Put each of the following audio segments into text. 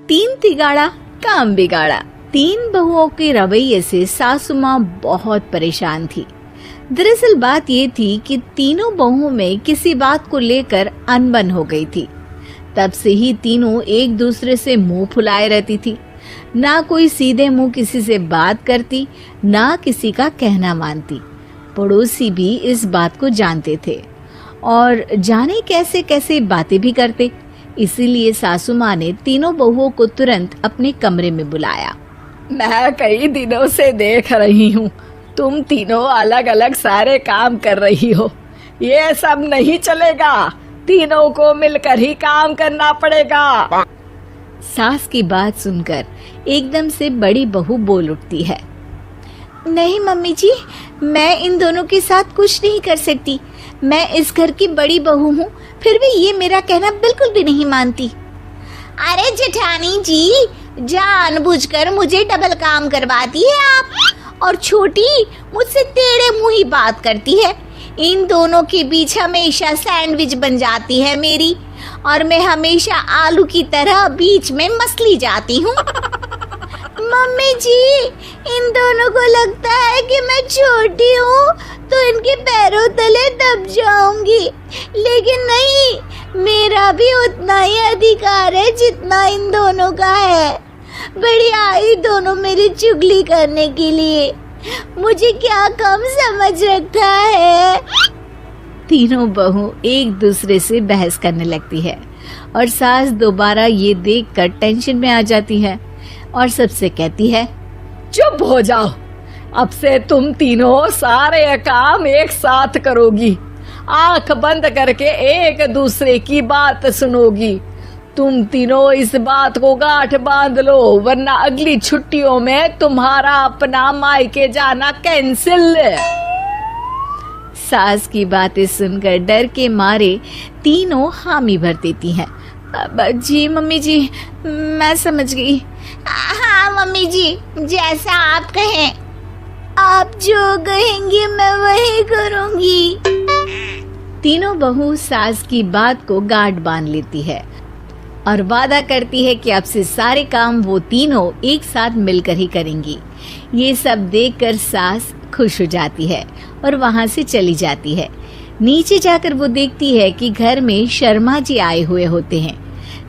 तीन तिगाड़ा काम बिगाड़ा। तीन बहुओं के रवैये से सासू माँ बहुत परेशान थी। दरअसल बात ये थी कि तीनों बहुओं में किसी बात को लेकर अनबन हो गई थी। तब से ही तीनों एक दूसरे से मुंह फुलाए रहती थी। ना कोई सीधे मुंह किसी से बात करती, ना किसी का कहना मानती। पड़ोसी भी इस बात को जानते थे और जाने कैसे कैसे बातें भी करते। इसीलिए सासू माँ ने तीनों बहुओं को तुरंत अपने कमरे में बुलाया। मैं कई दिनों से देख रही हूँ, तुम तीनों अलग अलग सारे काम कर रही हो। ये सब नहीं चलेगा, तीनों को मिलकर ही काम करना पड़ेगा। सास की बात सुनकर एकदम से बड़ी बहू बोल उठती है। नहीं मम्मी जी, मैं इन दोनों के साथ कुछ नहीं कर सकती। मैं इस घर की बड़ी बहू हूँ, फिर भी ये मेरा कहना बिल्कुल भी नहीं मानती। अरे जेठानी जी, जानबूझकर मुझे डबल काम करवाती है आप, और छोटी मुझसे टेढ़े मुंह ही बात करती है। इन दोनों के बीच हमेशा सैंडविच बन जाती है मेरी, और मैं हमेशा आलू की तरह बीच में मसली जाती हूँ। मम्मी जी, इन दोनों को लगता है कि मैं छोटी हूँ तो इनके पैरों तले दब जाऊंगी, लेकिन नहीं, मेरा भी उतना ही अधिकार है जितना इन दोनों का है। बढ़िया ही दोनों मेरी चुगली करने के लिए, मुझे क्या कम समझ रखा है। तीनों बहू एक दूसरे से बहस करने लगती है और सास दोबारा ये देखकर टेंशन में आ जाती है और सबसे कहती है, चुप हो जाओ, अब से तुम तीनों सारे काम एक साथ करोगी। आंख बंद करके एक दूसरे की बात सुनोगी। तुम तीनों इस बात को गांठ बांध लो, वरना अगली छुट्टियों में तुम्हारा अपना मायके जाना कैंसिल। सास की बातें सुनकर डर के मारे तीनों हामी भर देती हैं। जी मम्मी जी, मैं समझ गई। हाँ मम्मी जी, जैसा आप कहें। आप जो कहेंगी मैं वही करूंगी। तीनों बहू सास की बात को गांठ बांध लेती है और वादा करती है कि अब से सारे काम वो तीनों एक साथ मिलकर ही करेंगी। ये सब देखकर सास खुश हो जाती है और वहां से चली जाती है। नीचे जाकर वो देखती है कि घर में शर्मा जी आए हुए होते हैं।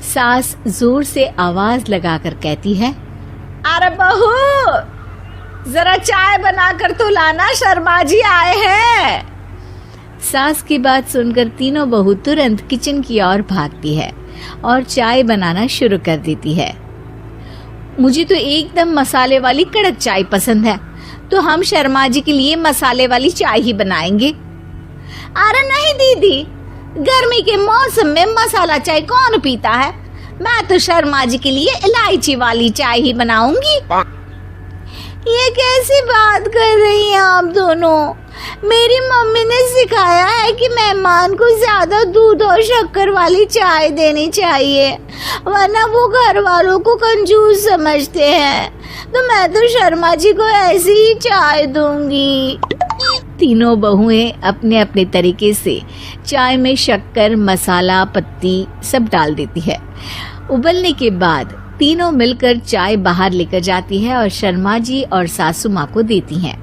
सास जोर से आवाज लगाकर कहती है, अरे बहू, जरा चाय बनाकर तो लाना, शर्मा जी आए हैं। सास की बात सुनकर तीनों बहू तुरंत किचन की ओर भागती है और चाय बनाना शुरू कर देती है। मुझे तो एकदम मसाले वाली कड़क चाय पसंद है, तो हम शर्मा जी के लिए मसाले वाली चाय ही बनाएंगे। अरे नहीं दीदी, गर्मी के मौसम में मसाला चाय कौन पीता है? मैं तो शर्मा जी के लिए इलायची वाली चाय ही बनाऊंगी। ये कैसी बात कर रही हैं आप दोनों? मेरी मम्मी ने सिखाया है कि मेहमान को ज्यादा दूध और शक्कर वाली चाय देनी चाहिए, वरना वो घर वालों को कंजूस समझते हैं। तो मैं तो शर्मा जी को ऐसी ही चाय दूंगी। तीनों बहुएं अपने अपने तरीके से चाय में शक्कर, मसाला, पत्ती सब डाल देती है। उबलने के बाद तीनों मिलकर चाय बाहर लेकर जाती है और शर्मा जी और सासू माँ को देती हैं।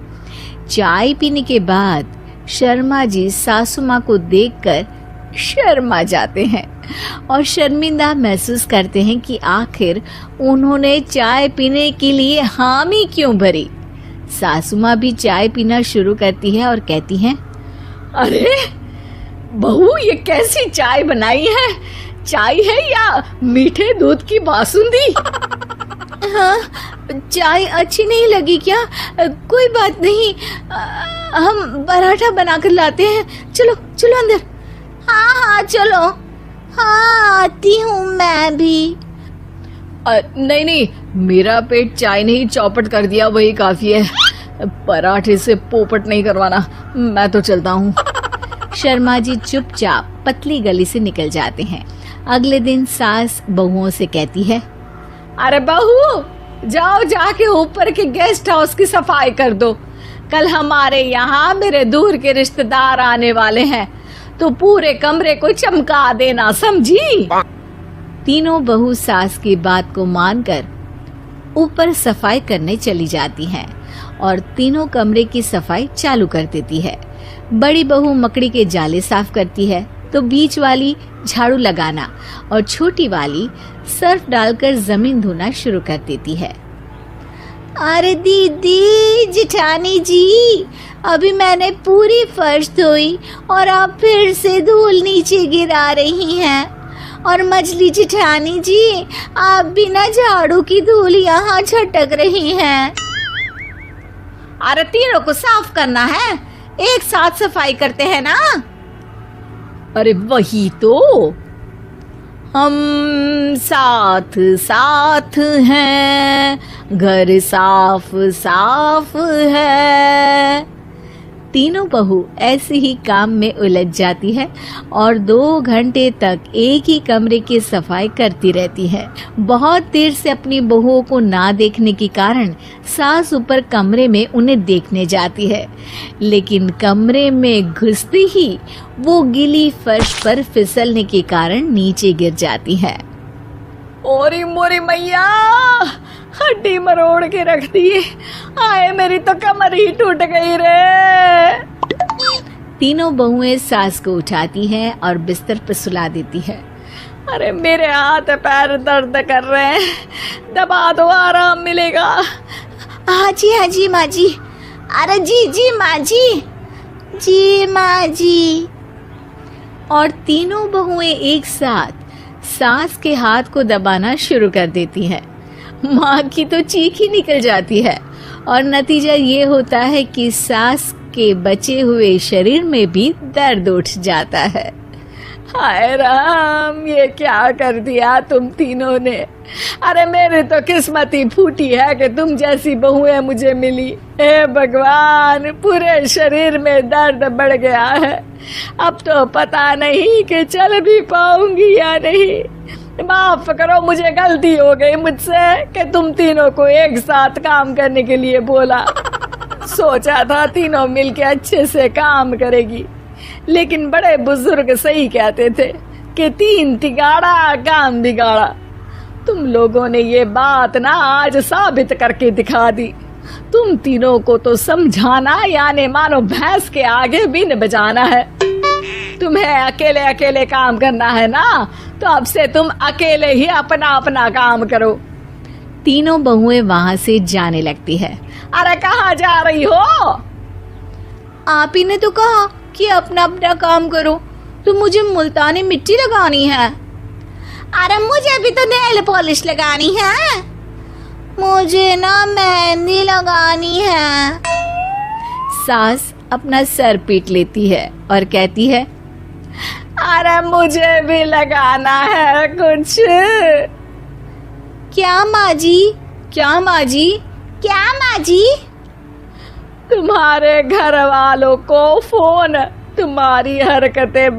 चाय पीने के बाद शर्मा जी सासू माँ को देखकर शर्मा जाते हैं और शर्मिंदा महसूस करते हैं कि आखिर उन्होंने चाय पीने के लिए हामी क्यों भरी। सासू माँ भी चाय पीना शुरू करती है और कहती हैं, अरे बहू, ये कैसी चाय बनाई है? चाय है या मीठे दूध की बासुंदी? हाँ, चाय अच्छी नहीं लगी क्या? कोई बात नहीं, हम पराठा बनाकर लाते हैं। चलो चलो अंदर। हाँ हाँ चलो। हाँ आती हूँ मैं भी। नहीं नहीं, मेरा पेट चाय ने ही चौपट कर दिया, वही काफी है। पराठे से पोपट नहीं करवाना, मैं तो चलता हूँ। शर्मा जी चुपचाप पतली गली से निकल जाते हैं। अगले दिन सास बहुओं से कहती है, अरे बहू, जाओ जाके ऊपर के गेस्ट हाउस की सफाई कर दो। कल हमारे यहाँ मेरे दूर के रिश्तेदार आने वाले हैं, तो पूरे कमरे को चमका देना, समझी? तीनों बहू सास की बात को मानकर ऊपर सफाई करने चली जाती हैं और तीनों कमरे की सफाई चालू कर देती है। बड़ी बहू मकड़ी के जाले साफ करती है तो बीच वाली झाड़ू लगाना और छोटी वाली सर्फ डालकर जमीन धोना शुरू कर देती है। अरे दीदी जेठानी जी, अभी मैंने पूरी फर्श धोई और आप फिर से धूल नीचे गिरा रही हैं। और मछली जेठानी जी, आप बिना झाड़ू की धूल यहाँ छटक रही हैं। अरे तीनों को साफ करना है, एक साथ सफाई करते हैं ना। अरे वही तो, हम साथ साथ हैं, घर साफ साफ है। तीनों बहू ऐसे ही काम में उलझ जाती है और 2 घंटे तक एक ही कमरे की सफाई करती रहती है। बहुत देर से अपनी बहुओं को ना देखने के कारण सास ऊपर कमरे में उन्हें देखने जाती है, लेकिन कमरे में घुसते ही वो गीली फर्श पर फिसलने के कारण नीचे गिर जाती है। ओरी मोरी मैया, हड्डी मरोड़ के रख दी। आए मेरी तो कमर ही टूट गई रे। तीनों बहुएं सास को उठाती हैं और बिस्तर पर सुला देती है। अरे मेरे हाथ पैर दर्द कर रहे हैं, दबा दो, आराम मिलेगा। हाँ जी माँ जी। अरे जी माँ जी, जी माँ जी। और तीनों बहुएं एक साथ सास के हाथ को दबाना शुरू कर देती हैं। माँ की तो चीख ही निकल जाती है और नतीजा ये होता है कि सास के बचे हुए शरीर में भी दर्द उठ जाता है। हाय राम, ये क्या कर दिया तुम तीनों ने। अरे मेरी तो किस्मत ही फूटी है कि तुम जैसी बहुएं मुझे मिली। हे भगवान, पूरे शरीर में दर्द बढ़ गया है। अब तो पता नहीं कि चल भी पाऊंगी या नहीं। माफ करो, मुझे गलती हो गई मुझसे कि तुम तीनों को एक साथ काम करने के लिए बोला। सोचा था तीनों मिलके अच्छे से काम करेगी, लेकिन बड़े बुजुर्ग सही कहते थे कि 3 तिगाड़ा काम बिगाड़ा। तुम लोगों ने ये बात ना आज साबित करके दिखा दी। तुम तीनों को तो समझाना यानी मानो भैंस के आगे बीन बजाना है। तुम्हें अकेले अकेले काम करना है ना, तो अब से तुम अकेले ही अपना अपना काम करो। तीनों बहुएं वहां से जाने लगती है। अरे कहाँ जा रही हो? आप ही ने तो कहा कि अपना अपना काम करो, तो मुझे मुल्तानी मिट्टी लगानी है। अरे मुझे भी तो नेल पॉलिश लगानी है। मुझे ना मेहंदी लगानी है। सास अपना सर पीट लेती है और कहती है, अरे मुझे भी लगाना है कुछ। क्या माँ जी? क्या माँ जी? क्या माँ जी? तुम्हारे घर वालों को फोन तुम्हारी हरकतें